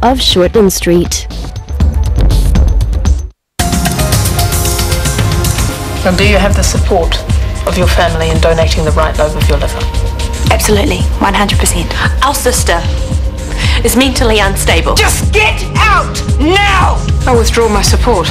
of Shortland Street. And do you have the support of your family in donating the right lobe of your liver? Absolutely, 100%. Our sister is mentally unstable. Just get out now! I withdraw my support.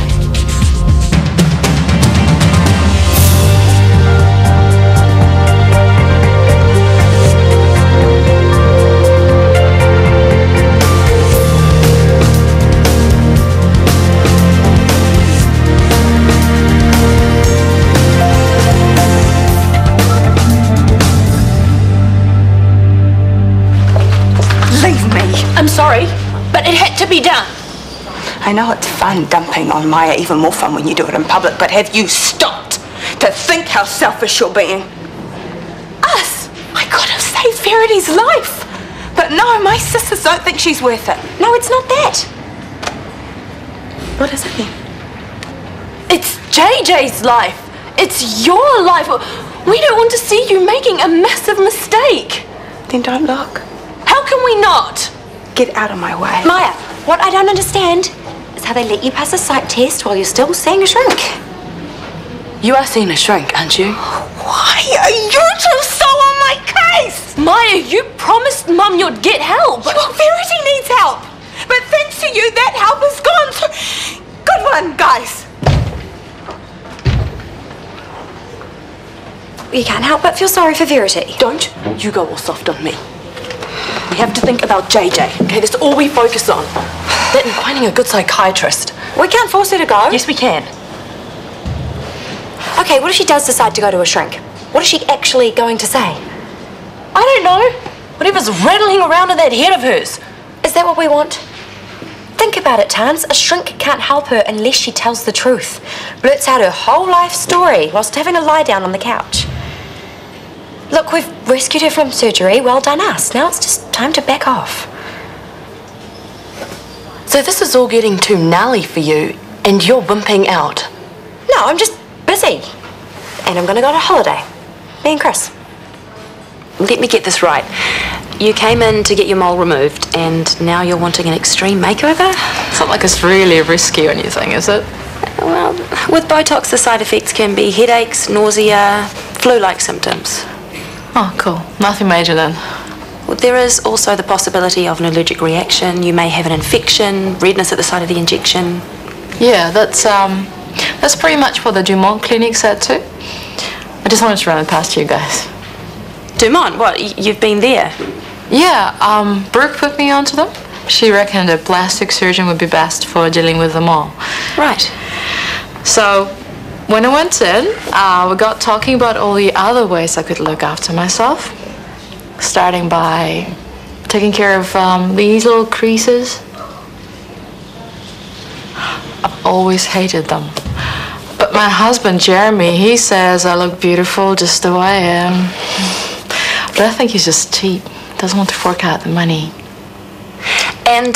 I'm sorry, but it had to be done. I know it's fun dumping on Maya, even more fun when you do it in public, but have you stopped to think how selfish you're being? Us! I could have saved Verity's life. But no, my sisters don't think she's worth it. No, it's not that. What is it then? It's JJ's life. It's your life. We don't want to see you making a massive mistake. Then don't look. How can we not? Get out of my way. Maya, what I don't understand is how they let you pass a psych test while you're still seeing a shrink. You are seeing a shrink, aren't you? Why are you two so on my case? Maya, you promised Mum you'd get help. Well, Verity needs help. But thanks to you, that help is gone. So, good one, guys. You can't help but feel sorry for Verity. Don't you go all soft on me. We have to think about JJ, okay? That's all we focus on. That and finding a good psychiatrist. We can't force her to go. Yes, we can. Okay, what if she does decide to go to a shrink? What is she actually going to say? I don't know. Whatever's rattling around in that head of hers. Is that what we want? Think about it, Tans. A shrink can't help her unless she tells the truth. Blurts out her whole life story whilst having a lie down on the couch. Look, we've rescued her from surgery. Well done us. Now it's just time to back off. So this is all getting too gnarly for you, and you're wimping out. No, I'm just busy. And I'm going to go on a holiday. Me and Chris. Let me get this right. You came in to get your mole removed, and now you're wanting an extreme makeover? It's not like it's really risky or anything, is it? Well, with Botox, the side effects can be headaches, nausea, flu-like symptoms. Oh, cool. Nothing major then. Well, there is also the possibility of an allergic reaction. You may have an infection, redness at the site of the injection. Yeah, that's pretty much what the Dumont clinic said too. I just wanted to run it past you guys. Dumont? What, you've been there? Yeah, Brooke put me onto them. She reckoned a plastic surgeon would be best for dealing with them all. Right. So, when I went in, we got talking about all the other ways I could look after myself. Starting by taking care of these little creases. I've always hated them. But my husband, Jeremy, he says I look beautiful just the way I am. But I think he's just cheap. Doesn't want to fork out the money. And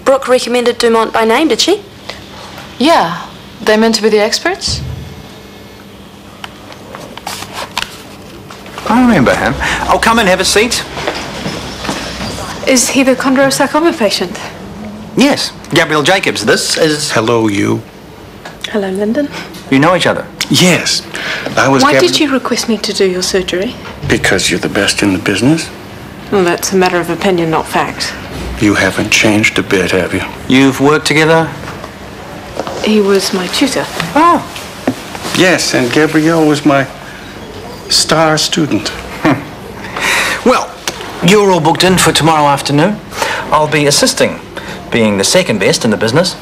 Brooke recommended Dumont by name, did she? Yeah. They meant to be the experts? I remember him. Oh, come and have a seat. Is he the chondrosarcoma patient? Yes, Gabriel Jacobs. This is... Hello, you. Hello, Lyndon. You know each other? Yes. Why did you request me to do your surgery? Because you're the best in the business. Well, that's a matter of opinion, not fact. You haven't changed a bit, have you? You've worked together? He was my tutor. Oh. Yes, and Gabrielle was my star student. Well, you're all booked in for tomorrow afternoon. I'll be assisting, being the second best in the business.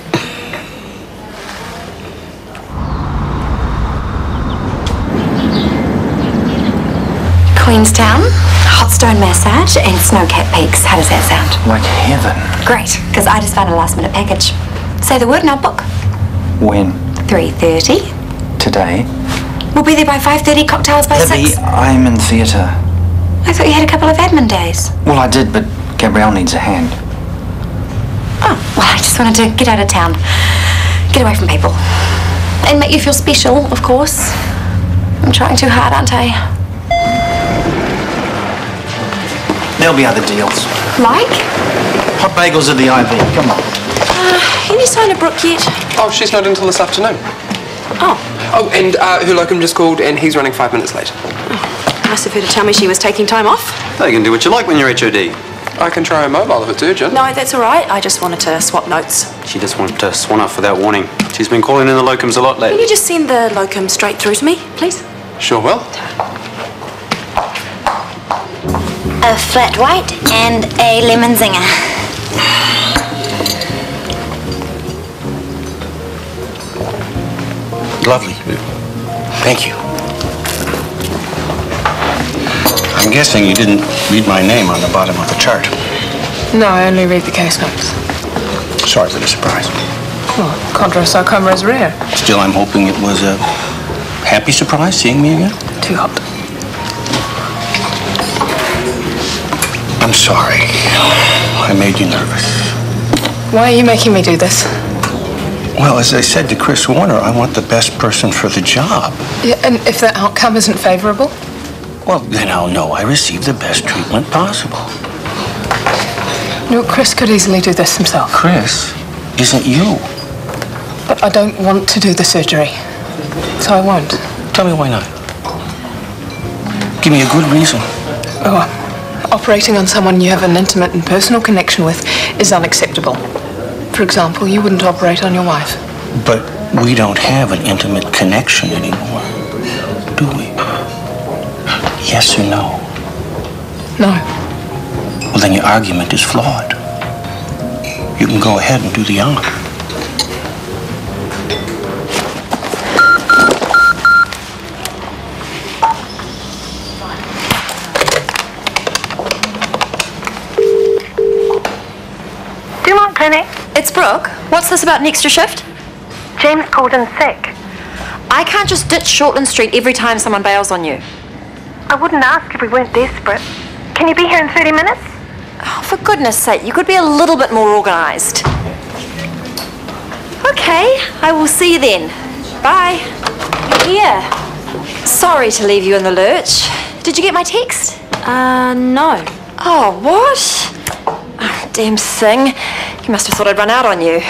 Queenstown, hot stone massage and snow-capped peaks. How does that sound? Like heaven. Great, because I just found a last-minute package. Say the word and I'll book. When? 3:30. Today? We'll be there by 5:30, cocktails by 6. I'm in theatre. I thought you had a couple of admin days. Well, I did, but Gabrielle needs a hand. Oh, well, I just wanted to get out of town. Get away from people. And make you feel special, of course. I'm trying too hard, aren't I? There'll be other deals. Like? Hot bagels at the IV. Come on. Any sign of Brooke yet? Oh, she's not until this afternoon. Oh. Oh, and her locum just called and he's running 5 minutes late. Nice of her to tell me she was taking time off. You can do what you like when you're HOD. I can try her mobile if it's urgent. No, that's all right. I just wanted to swap notes. She just wanted to swan off without warning. She's been calling in the locums a lot lately. Can you just send the locum straight through to me, please? Sure will. A flat white and a lemon zinger. Lovely. Thank you. I'm guessing you didn't read my name on the bottom of the chart. No, I only read the case notes. Sorry for the surprise. Well, chondrosarcoma is rare. Still, I'm hoping it was a happy surprise seeing me again. Too hot. I'm sorry. I made you nervous. Why are you making me do this? Well, as I said to Chris Warner, I want the best person for the job. Yeah, and if the outcome isn't favorable? Well, then I'll know I received the best treatment possible. No, Chris could easily do this himself. Chris isn't you. But I don't want to do the surgery, so I won't. Tell me why not. Give me a good reason. Oh, operating on someone you have an intimate and personal connection with is unacceptable. For example, you wouldn't operate on your wife. But we don't have an intimate connection anymore, do we? Yes or no? No. Well, then your argument is flawed. You can go ahead and do the honor. Dumont Clinic. It's Brooke. What's this about an extra shift? James called in sick. I can't just ditch Shortland Street every time someone bails on you. I wouldn't ask if we weren't desperate. Can you be here in 30 minutes? Oh, for goodness sake, you could be a little bit more organised. Okay, I will see you then. Bye. Here. Sorry to leave you in the lurch. Did you get my text? No. Oh, what? Oh, damn thing. You must have thought I'd run out on you.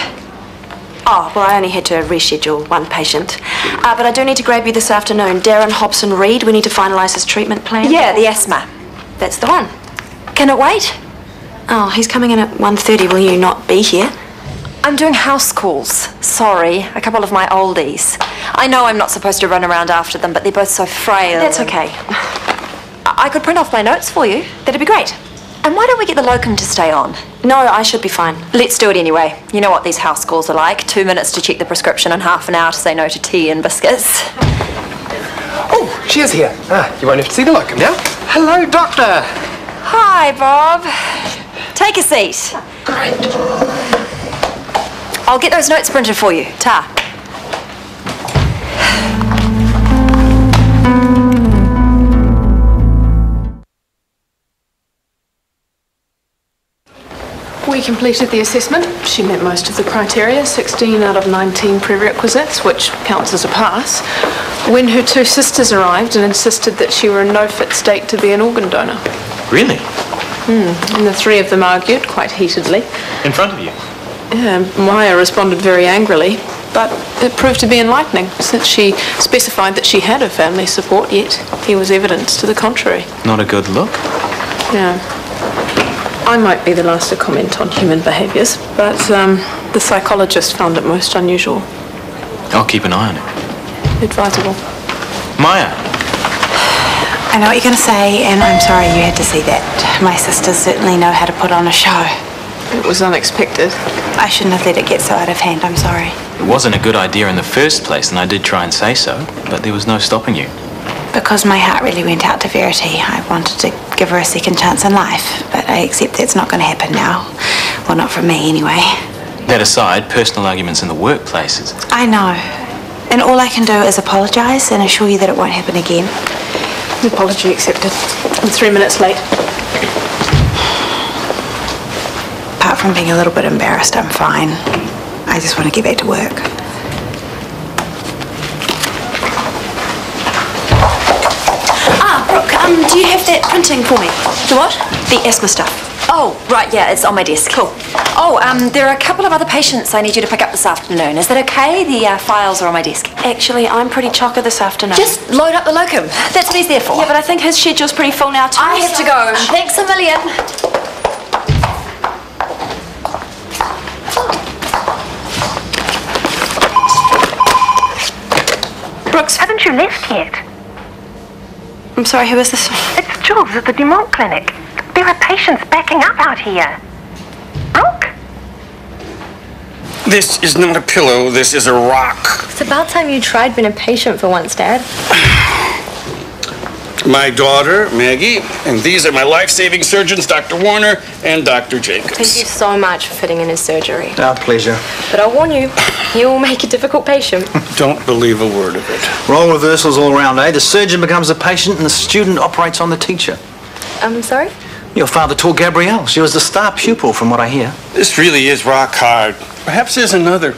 Oh, well, I only had to reschedule one patient. But I do need to grab you this afternoon. Darren Hobson-Reed, we need to finalise his treatment plan. Yeah, the asthma. That's the one. Can it wait? Oh, he's coming in at 1:30. Will you not be here? I'm doing house calls. Sorry, a couple of my oldies. I know I'm not supposed to run around after them, but they're both so frail. That's okay. I could print off my notes for you. That'd be great. And why don't we get the locum to stay on? No, I should be fine. Let's do it anyway. You know what these house calls are like. 2 minutes to check the prescription and half an hour to say no to tea and biscuits. Oh, she is here. You won't have to see the locum now. Hello, doctor. Hi, Bob. Take a seat. Great. I'll get those notes printed for you. Ta. We completed the assessment. She met most of the criteria, 16 out of 19 prerequisites, which counts as a pass. When her two sisters arrived and insisted that she were in no fit state to be an organ donor. Really? And the three of them argued quite heatedly. In front of you? Maya responded very angrily, but it proved to be enlightening, since she specified that she had her family support, yet here was evidence to the contrary. Not a good look? Yeah. I might be the last to comment on human behaviours, but the psychologist found it most unusual. I'll keep an eye on it. Advisable. Maya. I know what you're going to say, and I'm sorry you had to see that. My sisters certainly know how to put on a show. It was unexpected. I shouldn't have let it get so out of hand, I'm sorry. It wasn't a good idea in the first place, and I did try and say so, but there was no stopping you. Because my heart really went out to Verity. I wanted to give her a second chance in life, but I accept that's not going to happen now. Well, not from me, anyway. That aside, personal arguments in the workplaces. I know. And all I can do is apologise and assure you that it won't happen again. Apology accepted. I'm 3 minutes late. Apart from being a little bit embarrassed, I'm fine. I just want to get back to work. Brooke, do you have that printing for me? The what? The asthma stuff. Oh, right, yeah, it's on my desk. Cool. Oh, there are a couple of other patients I need you to pick up this afternoon. Is that okay? The files are on my desk. Actually, I'm pretty chocker this afternoon. Just load up the locum. That's what he's there for. Yeah, but I think his schedule's pretty full now too. I have to go. Thanks a million. Brooks, Haven't you left yet? I'm sorry, who is this? It's Jules at the Dumont Clinic. There are patients backing up out here. Brooke? This is not a pillow, this is a rock. It's about time you tried being a patient for once, Dad. My daughter, Maggie, and these are my life-saving surgeons, Dr. Warner and Dr. Jacobs. Thank you so much for fitting in his surgery. Our pleasure. But I'll warn you, you'll make a difficult patient. Don't believe a word of it. Role reversals all around, eh? The surgeon becomes the patient and the student operates on the teacher. I'm sorry? Your father taught Gabrielle. She was the star pupil, from what I hear. This really is rock hard. Perhaps there's another.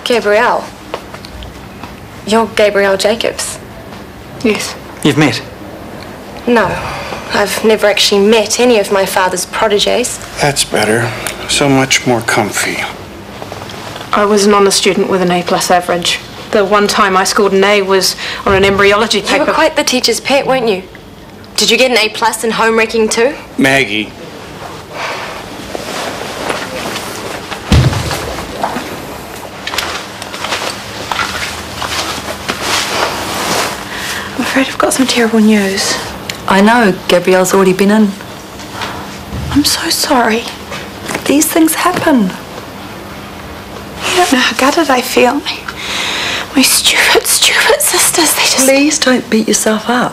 Gabrielle. You're Gabrielle Jacobs. Yes. You've met? No, I've never actually met any of my father's protégés. That's better. So much more comfy. I was an honour student with an A+ average. The one time I scored an A was on an embryology paper. You were quite the teacher's pet, weren't you? Did you get an A+ in home wrecking too? Maggie. I'm afraid I've got some terrible news. I know, Gabrielle's already been in. I'm so sorry. These things happen. You don't know how gutted I feel. My stupid sisters, they just... Please don't beat yourself up.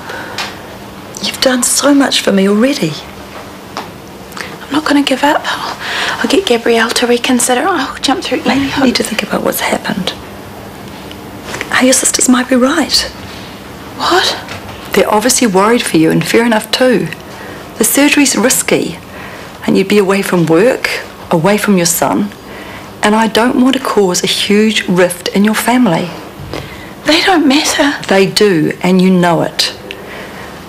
You've done so much for me already. I'm not going to give up. I'll get Gabrielle to reconsider. I'll jump through any Maybe you need to think about what's happened. How your sisters might be right. What? They're obviously worried for you, and fair enough too. The surgery's risky, and you'd be away from work, away from your son, and I don't want to cause a huge rift in your family. They don't matter. They do, and you know it.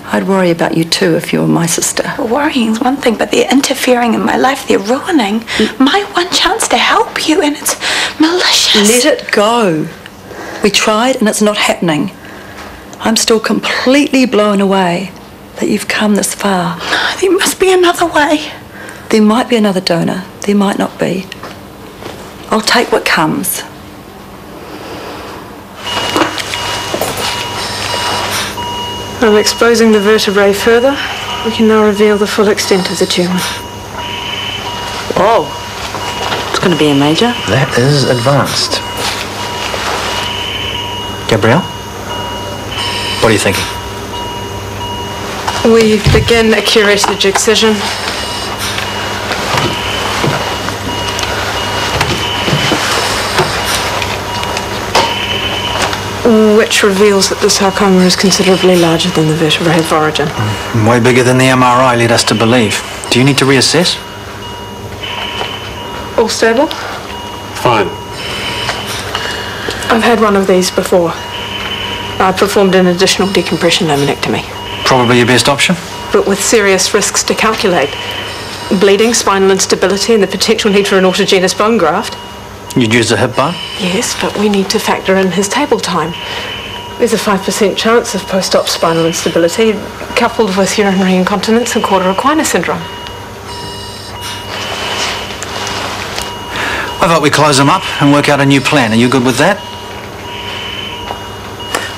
I'd worry about you too if you were my sister. Well, worrying's one thing, but they're interfering in my life. They're ruining my one chance to help you, and it's malicious. Let it go. We tried, and it's not happening. I'm still completely blown away that you've come this far. There must be another way. There might be another donor. There might not be. I'll take what comes. I'm exposing the vertebrae further. We can now reveal the full extent of the tumour. Whoa. It's going to be a major. That is advanced. Gabrielle? What are you thinking? We begin a curated excision. Which reveals that the sarcoma is considerably larger than the vertebrae of origin. Way bigger than the MRI led us to believe. Do you need to reassess? All stable? Fine. I've had one of these before. I performed an additional decompression laminectomy. Probably your best option. But with serious risks to calculate. Bleeding, spinal instability, and the potential need for an autogenous bone graft. You'd use a hip bone? Yes, but we need to factor in his table time. There's a 5% chance of post-op spinal instability, coupled with urinary incontinence and quarter equina syndrome. I thought we close them up and work out a new plan. Are you good with that?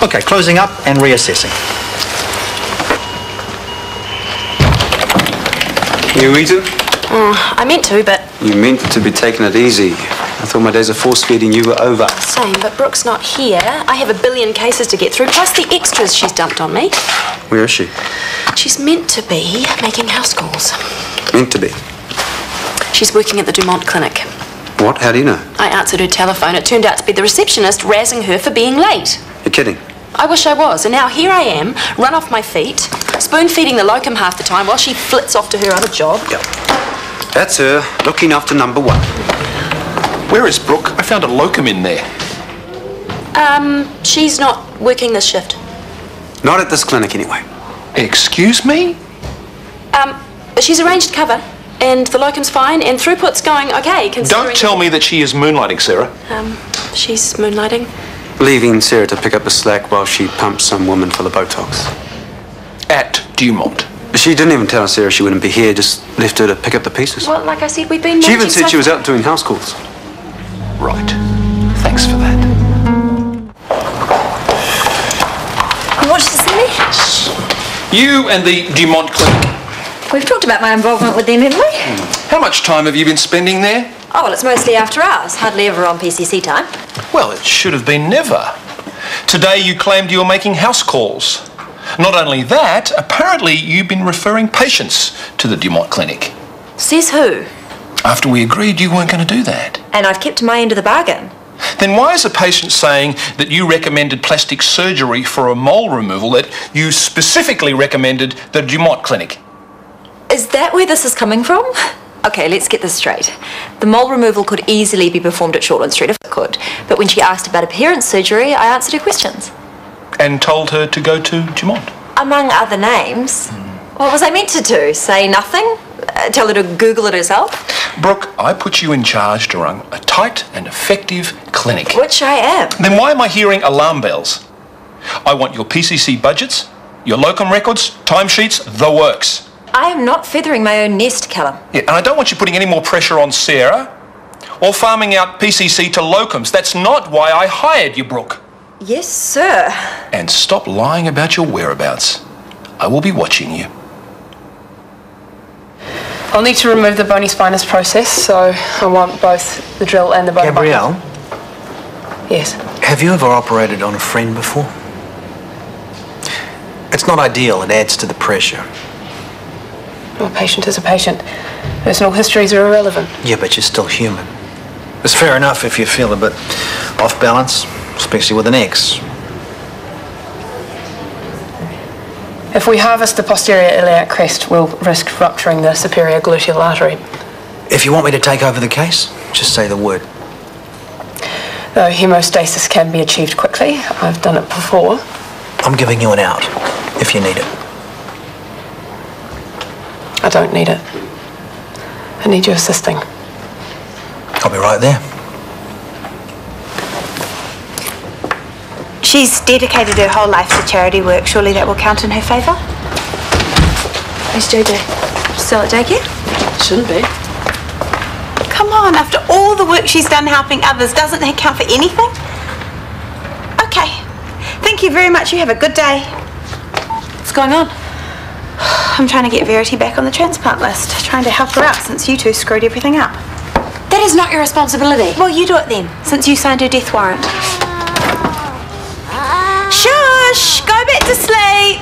Okay, closing up and reassessing. You eaten? I meant to, but... You meant to be taking it easy. I thought my days of force-feeding you were over. Same, but Brooke's not here. I have a billion cases to get through, plus the extras she's dumped on me. Where is she? She's meant to be making house calls. Meant to be. She's working at the Dumont Clinic. What? How do you know? I answered her telephone. It turned out to be the receptionist razzing her for being late. You're kidding. I wish I was, and now here I am, run off my feet, spoon-feeding the locum half the time while she flits off to her other job. Yep. That's her, looking after number one. Where is Brooke? I found a locum in there. She's not working this shift. Not at this clinic, anyway. Excuse me? She's arranged cover. and the locum's fine, and throughput's going okay, considering... Don't tell me that she is moonlighting, Sarah. She's moonlighting. Leaving Sarah to pick up the slack while she pumps some woman full of Botox. At Dumont. She didn't even tell Sarah she wouldn't be here, just left her to pick up the pieces. Well, like I said, we've been... She even said she was out doing house calls. Right. Thanks for that. You wanted to see me? You and the Dumont Clinic. We've talked about my involvement with them, haven't we? How much time have you been spending there? Oh, well, it's mostly after hours. Hardly ever on PCC time. Well, it should have been never. Today you claimed you were making house calls. Not only that, apparently you've been referring patients to the Dumont Clinic. Says who? After we agreed you weren't going to do that. And I've kept my end of the bargain. Then why is a patient saying that you recommended plastic surgery for a mole removal that you specifically recommended the Dumont Clinic? Is that where this is coming from? Okay, let's get this straight. The mole removal could easily be performed at Shortland Street if it could, but when she asked about appearance surgery, I answered her questions. And told her to go to Dumont? Among other names. What was I meant to do? Say nothing? Tell her to Google it herself? Brooke, I put you in charge to run a tight and effective clinic. Which I am. Then why am I hearing alarm bells? I want your PCC budgets, your locum records, timesheets, the works. I am not feathering my own nest, Callum. Yeah, and I don't want you putting any more pressure on Sarah or farming out PCC to locums. That's not why I hired you, Brooke. Yes, sir. And stop lying about your whereabouts. I will be watching you. I'll need to remove the bony spinous process, so I want both the drill and the bone. Gabrielle? Yes. Have you ever operated on a friend before? It's not ideal. It adds to the pressure. A patient is a patient. Personal histories are irrelevant. Yeah, but you're still human. It's fair enough if you feel a bit off balance, especially with an ex. If we harvest the posterior iliac crest, we'll risk rupturing the superior gluteal artery. If you want me to take over the case, just say the word. Though hemostasis can be achieved quickly, I've done it before. I'm giving you an out, if you need it. I don't need it. I need you assisting. I'll be right there. She's dedicated her whole life to charity work. Surely that will count in her favour? Where's JJ? Still at daycare? Shouldn't be. Come on, after all the work she's done helping others, doesn't that count for anything? Okay. Thank you very much. You have a good day. What's going on? I'm trying to get Verity back on the transplant list. Trying to help her out since you two screwed everything up. That is not your responsibility. Well, you do it then, since you signed her death warrant. Shush! Go back to sleep!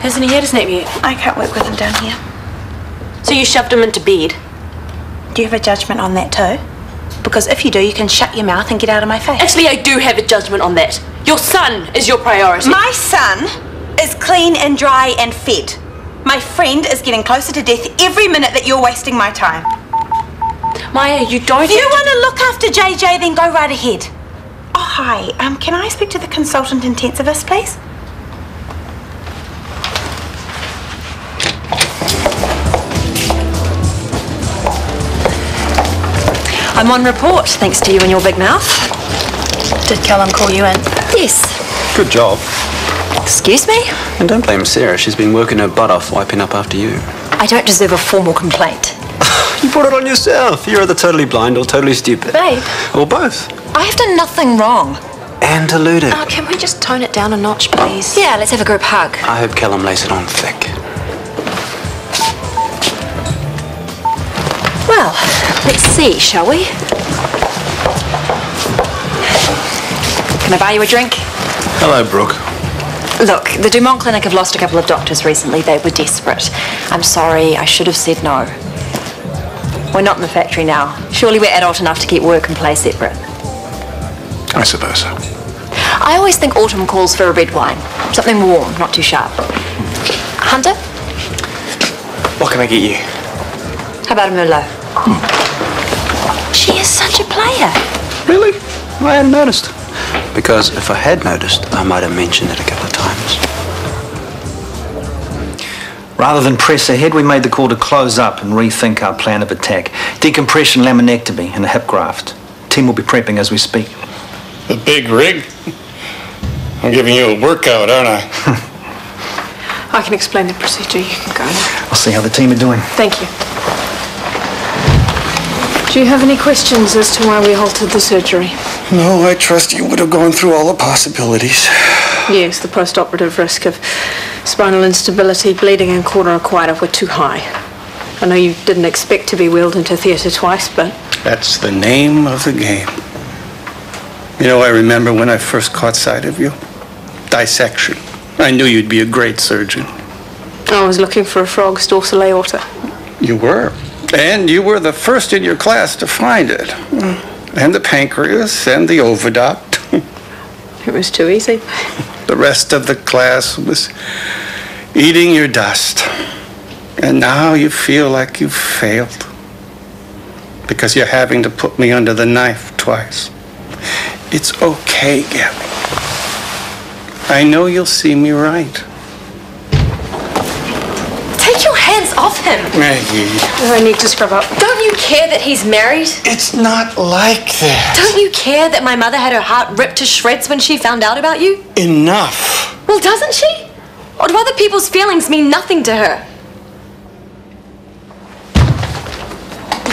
Hasn't he had his nap yet? I can't work with him down here. So you shoved him into bed? Do you have a judgment on that too? Because if you do, you can shut your mouth and get out of my face. Actually, I do have a judgment on that. Your son is your priority. My son is clean and dry and fed. My friend is getting closer to death every minute that you're wasting my time. Maya, you don't... If you want to look after JJ, then go right ahead. Oh, hi. Can I speak to the consultant intensivist, please? I'm on report, thanks to you and your big mouth. Did Callum call you in? Yes. Good job. Excuse me? And don't blame Sarah. She's been working her butt off wiping up after you. I don't deserve a formal complaint. You brought it on yourself. You're either totally blind or totally stupid. Babe. Or both. I have done nothing wrong. And deluded. Oh, can we just tone it down a notch, please? Yeah, let's have a group hug. I hope Callum lays it on thick. Well, let's see, shall we? Can I buy you a drink? Hello, Brooke. Look, the Dumont Clinic have lost a couple of doctors recently. They were desperate. I'm sorry, I should have said no. We're not in the factory now. Surely we're adult enough to keep work and play separate. I suppose so. I always think autumn calls for a red wine. Something warm, not too sharp. Hunter? What can I get you? How about a Merlot? She is such a player. Really? I hadn't noticed. Because if I had noticed, I might have mentioned it a couple of times. Rather than press ahead, we made the call to close up and rethink our plan of attack. Decompression, laminectomy, and a hip graft. Team will be prepping as we speak. The big rig? I'm giving you a workout, aren't I? I can explain the procedure. You can go now. I'll see how the team are doing. Thank you. Do you have any questions as to why we halted the surgery? No, I trust you would have gone through all the possibilities. Yes, the post-operative risk of spinal instability, bleeding and cauda equina were too high. I know you didn't expect to be wheeled into theatre twice, but... That's the name of the game. You know, I remember when I first caught sight of you. Dissection. I knew you'd be a great surgeon. I was looking for a frog's dorsal aorta. You were. And you were the first in your class to find it. And the pancreas and the oviduct. It was too easy. The rest of the class was eating your dust. And now you feel like you've failed. Because you're having to put me under the knife twice. It's okay, Gabby. I know you'll see me right. Take your hands off him. Maggie. I need to scrub up. Don't you care that he's married? It's not like that. Don't you care that my mother had her heart ripped to shreds when she found out about you? Enough. Well, doesn't she? Or do other people's feelings mean nothing to her?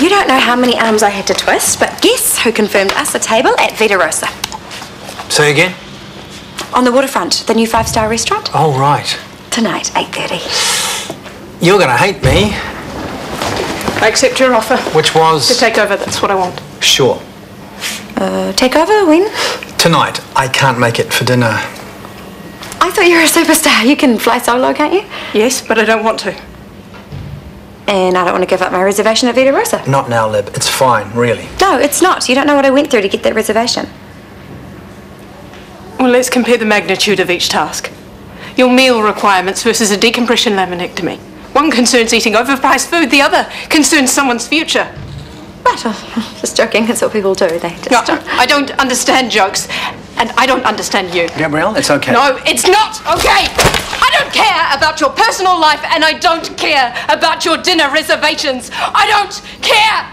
You don't know how many arms I had to twist, but guess who confirmed us a table at Vita Rosa? Say again? On the waterfront, the new 5-star restaurant. Oh, right. Tonight, 8:30. You're going to hate me. I accept your offer. Which was? To take over, that's what I want. Sure. Take over? When? Tonight. I can't make it for dinner. I thought you were a superstar. You can fly solo, can't you? Yes, but I don't want to. And I don't want to give up my reservation at Vita Rosa. Not now, Lib. It's fine, really. No, it's not. You don't know what I went through to get that reservation. Well, let's compare the magnitude of each task. Your meal requirements versus a decompression laminectomy. One concerns eating overpriced food, the other concerns someone's future. Right, just joking. That's what people do. They just... No, I don't understand jokes, and I don't understand you. Gabrielle, it's okay. No, it's not okay! I don't care about your personal life, and I don't care about your dinner reservations. I don't care